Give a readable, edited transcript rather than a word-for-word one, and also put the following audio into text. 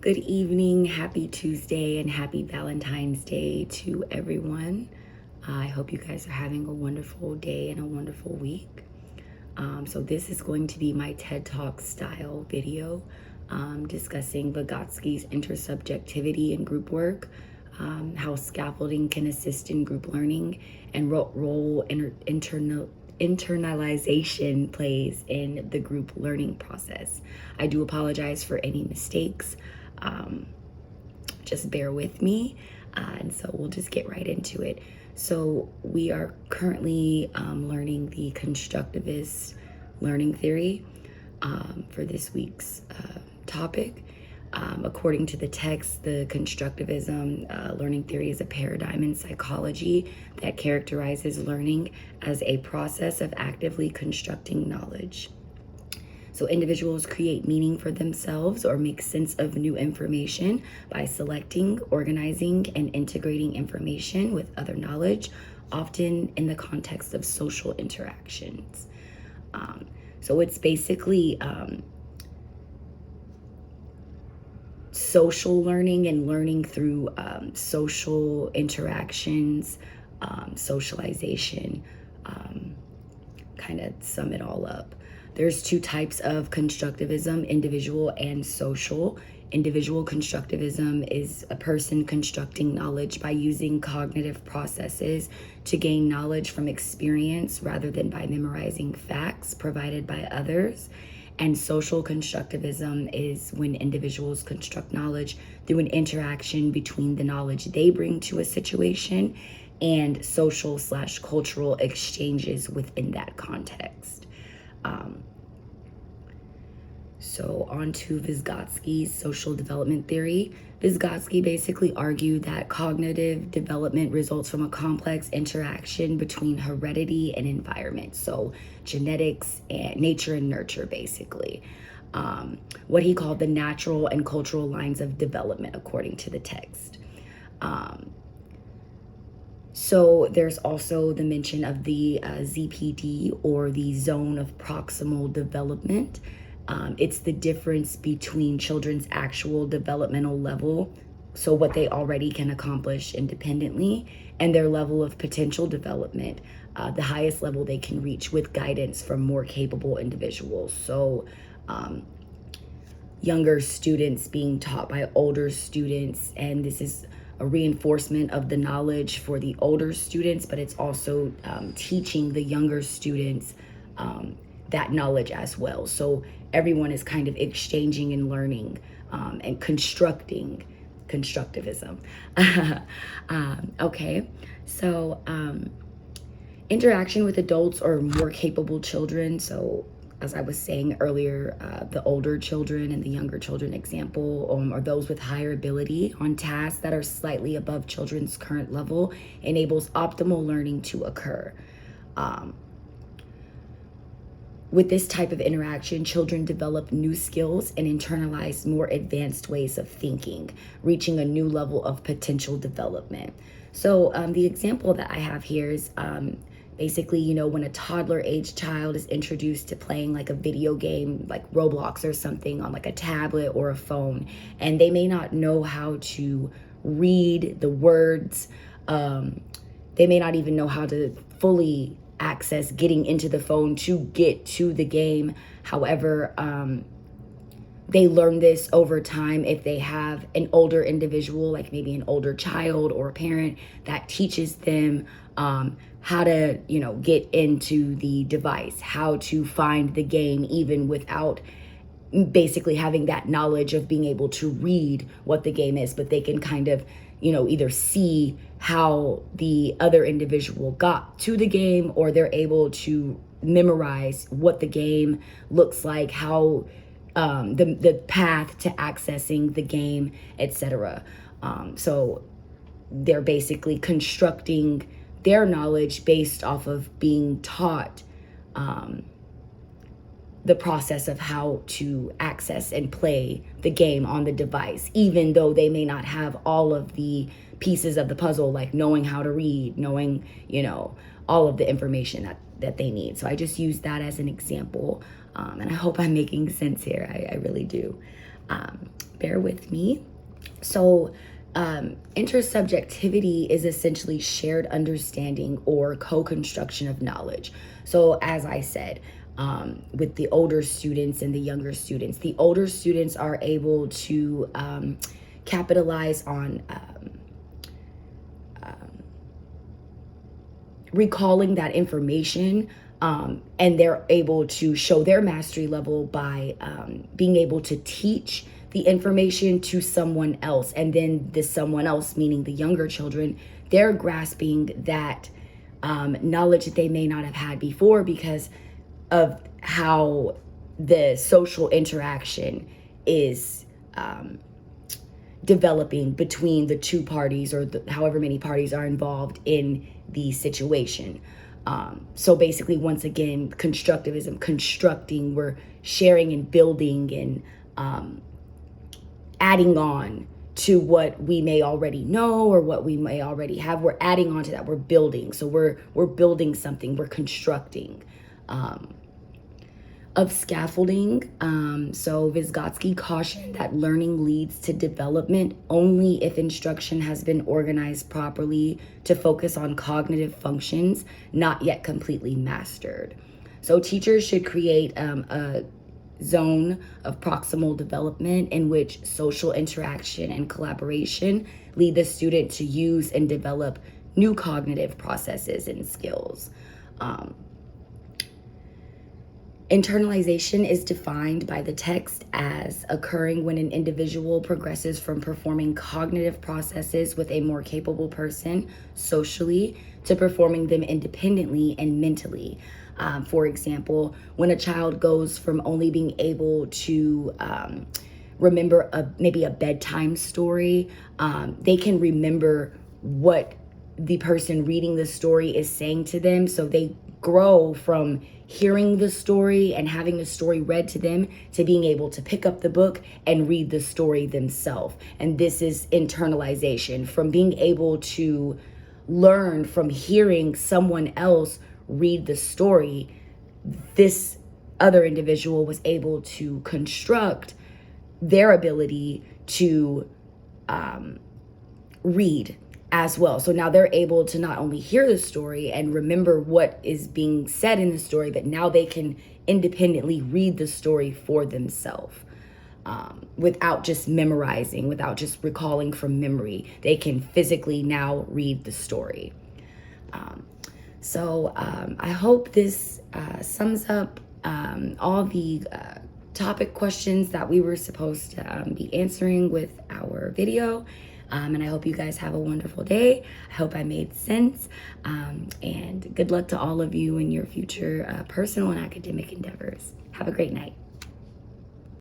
Good evening, happy Tuesday, and happy Valentine's Day to everyone. I hope you guys are having a wonderful day and a wonderful week. So this is going to be my TED Talk style video discussing Vygotsky's intersubjectivity in group work, how scaffolding can assist in group learning, and what role internalization plays in the group learning process. I do apologize for any mistakes. Just bear with me. And so we'll just get right into it. So we are currently learning the constructivist learning theory for this week's topic. According to the text, the constructivism learning theory is a paradigm in psychology that characterizes learning as a process of actively constructing knowledge. So individuals create meaning for themselves or make sense of new information by selecting, organizing, and integrating information with other knowledge, often in the context of social interactions. So it's basically social learning and learning through social interactions, socialization, kind of sum it all up. There's two types of constructivism, individual and social. Individual constructivism is a person constructing knowledge by using cognitive processes to gain knowledge from experience rather than by memorizing facts provided by others. And social constructivism is when individuals construct knowledge through an interaction between the knowledge they bring to a situation and social/cultural exchanges within that context. So on to Vygotsky's social development theory. Vygotsky basically argued that cognitive development results from a complex interaction between heredity and environment. So genetics and nature and nurture, basically. What he called the natural and cultural lines of development, according to the text. So there's also the mention of the ZPD, or the zone of proximal development. It's the difference between children's actual developmental level, so what they already can accomplish independently, and their level of potential development, the highest level they can reach with guidance from more capable individuals. So younger students being taught by older students, and this is a reinforcement of the knowledge for the older students, but it's also teaching the younger students that knowledge as well. So everyone is kind of exchanging and learning and constructing constructivism. Okay, so interaction with adults or more capable children. So as I was saying earlier, the older children and the younger children example, are those with higher ability on tasks that are slightly above children's current level, enables optimal learning to occur. With this type of interaction, children develop new skills and internalize more advanced ways of thinking, reaching a new level of potential development. So the example that I have here is basically, when a toddler age child is introduced to playing like a video game, like Roblox or something on like a tablet or a phone, and they may not know how to read the words. They may not even know how to fully access getting into the phone to get to the game. However, they learn this over time if they have an older individual, like maybe an older child or a parent that teaches them how to, get into the device, how to find the game, even without basically having that knowledge of being able to read what the game is, but they can kind of, either see how the other individual got to the game, or they're able to memorize what the game looks like, how the path to accessing the game, etc. So they're basically constructing their knowledge based off of being taught the process of how to access and play the game on the device, even though they may not have all of the pieces of the puzzle, like knowing how to read, knowing, all of the information that they need. So I just use that as an example. And I hope I'm making sense here. I really do. Bear with me. So intersubjectivity is essentially shared understanding or co-construction of knowledge. So as I said, with the older students and the younger students, the older students are able to capitalize on recalling that information, and they're able to show their mastery level by being able to teach the information to someone else. And then this someone else, meaning the younger children, they're grasping that knowledge that they may not have had before because of how the social interaction is developing between the two parties, or however many parties are involved in the situation. So basically, once again, constructivism, constructing, we're sharing and building and adding on to what we may already know or what we may already have. We're adding on to that. We're building. So we're building something. We're constructing. Of scaffolding. So Vygotsky cautioned that learning leads to development only if instruction has been organized properly to focus on cognitive functions not yet completely mastered. So teachers should create a zone of proximal development in which social interaction and collaboration lead the student to use and develop new cognitive processes and skills. Internalization is defined by the text as occurring when an individual progresses from performing cognitive processes with a more capable person socially to performing them independently and mentally. For example, when a child goes from only being able to remember maybe a bedtime story, they can remember what the person reading the story is saying to them. So they grow from hearing the story and having the story read to them to being able to pick up the book and read the story themselves. And this is internalization, from being able to learn from hearing someone else read the story. This other individual was able to construct their ability to read as well. So now they're able to not only hear the story and remember what is being said in the story, but now they can independently read the story for themselves, without just memorizing, without just recalling from memory. They can physically now read the story. So I hope this sums up all the topic questions that we were supposed to be answering with our video. And I hope you guys have a wonderful day. I hope I made sense. And good luck to all of you in your future personal and academic endeavors. Have a great night.